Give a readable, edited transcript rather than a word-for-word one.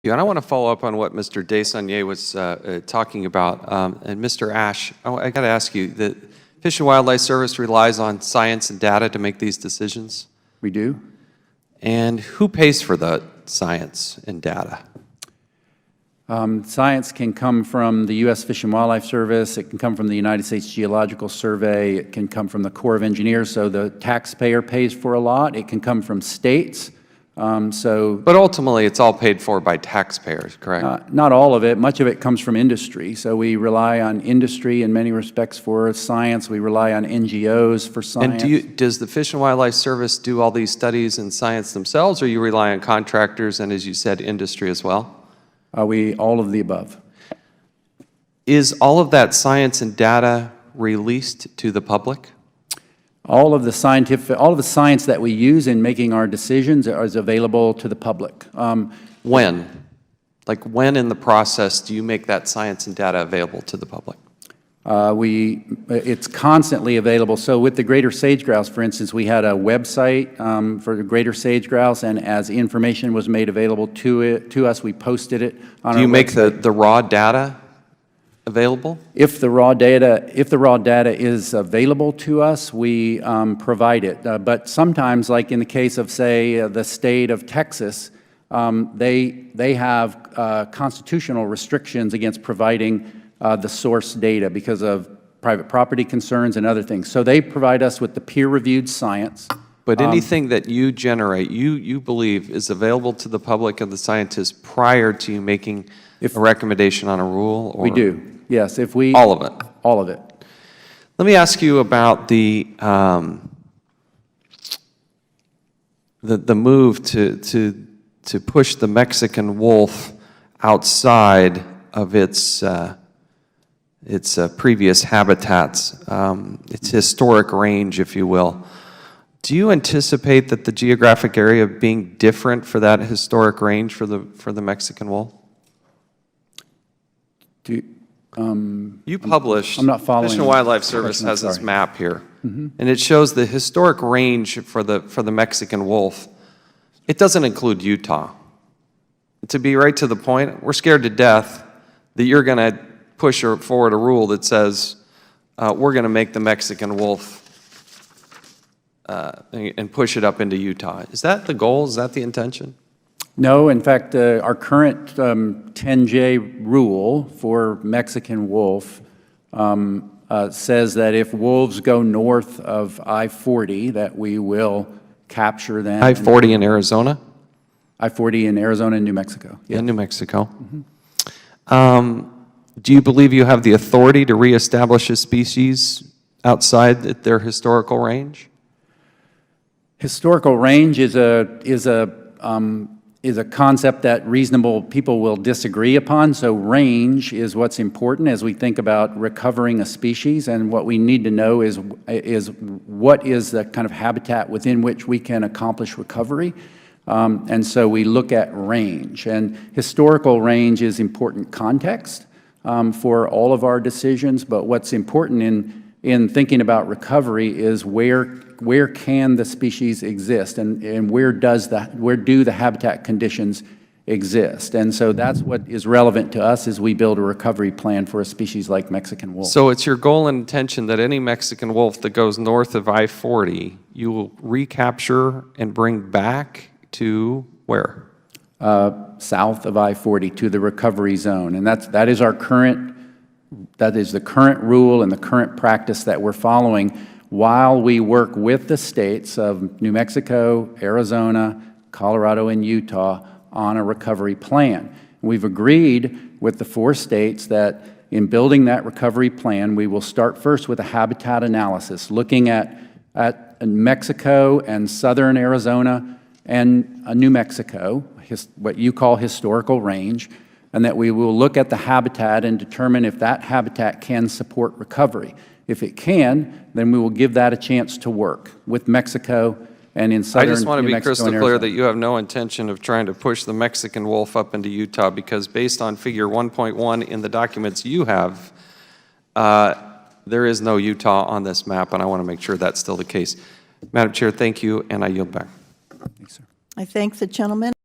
And I want to follow up on what Mr. Desaunier was talking about. And Mr. Ash, I got to ask you, the Fish and Wildlife Service relies on science and data to make these decisions? We do. And who pays for the science and data? Science can come from the U.S. Fish and Wildlife Service. It can come from the United States Geological Survey. It can come from the Corps of Engineers, so the taxpayer pays for a lot. It can come from states. But ultimately, it's all paid for by taxpayers, correct? Not all of it. Much of it comes from industry. So we rely on industry in many respects for science. We rely on NGOs for science. And does the Fish and Wildlife Service do all these studies and science themselves, or you rely on contractors and, as you said, industry as well? All of the above. Is all of that science and data released to the public? All of the science that we use in making our decisions is available to the public. When? Like when in the process do you make that science and data available to the public? It's constantly available. So with the greater sage grouse, for instance, we had a website for the greater sage grouse, and as information was made available to us, we posted it on our website. Do you make the raw data available? If the raw data is available to us, we provide it. But sometimes, like in the case of, say, the state of Texas, they have constitutional restrictions against providing the source data because of private property concerns and other things. So they provide us with the peer-reviewed science. But anything that you generate, you believe is available to the public and the scientists prior to you making a recommendation on a rule? Or? We do, yes. If we all of it? All of it. Let me ask you about the move to push the Mexican wolf outside of its previous habitats, its historic range, if you will. Do you anticipate that the geographic area being different for that historic range for the Mexican wolf? You published, I'm not following. Fish and Wildlife Service has this map here, and it shows the historic range for the Mexican wolf. It doesn't include Utah. To be right to the point, we're scared to death that you're going to push forward a rule that says we're going to make the Mexican wolf and push it up into Utah. Is that the goal? Is that the intention? No. In fact, our current 10J rule for Mexican wolf says that if wolves go north of I-40, that we will capture them. I-40 in Arizona? I-40 in Arizona and New Mexico. Yeah, New Mexico. Do you believe you have the authority to reestablish a species outside their historical range? Historical range is a concept that reasonable people will disagree upon. So range is what's important as we think about recovering a species, and what we need to know is what is the kind of habitat within which we can accomplish recovery. And so we look at range, and historical range is important context for all of our decisions. But what's important in thinking about recovery is where can the species exist, and where do the habitat conditions exist. And so that's what is relevant to us as we build a recovery plan for a species like Mexican wolf. So it's your goal and intention that any Mexican wolf that goes north of I-40, you will recapture and bring back to where? South of I-40 to the recovery zone, and that is the current rule and the current practice that we're following while we work with the states of New Mexico, Arizona, Colorado, and Utah on a recovery plan. We've agreed with the 4 states that in building that recovery plan, we will start first with a habitat analysis, looking at Mexico and southern Arizona and New Mexico, what you call historical range, and that we will look at the habitat and determine if that habitat can support recovery. If it can, then we will give that a chance to work with Mexico and in southern New Mexico. I just want to be crystal clear Arizona. that you have no intention of trying to push the Mexican wolf up into Utah, because based on figure 1.1 in the documents you have, there is no Utah on this map, and I want to make sure that's still the case. Madam Chair, thank you, and I yield back. Thanks, sir. I thank the gentleman.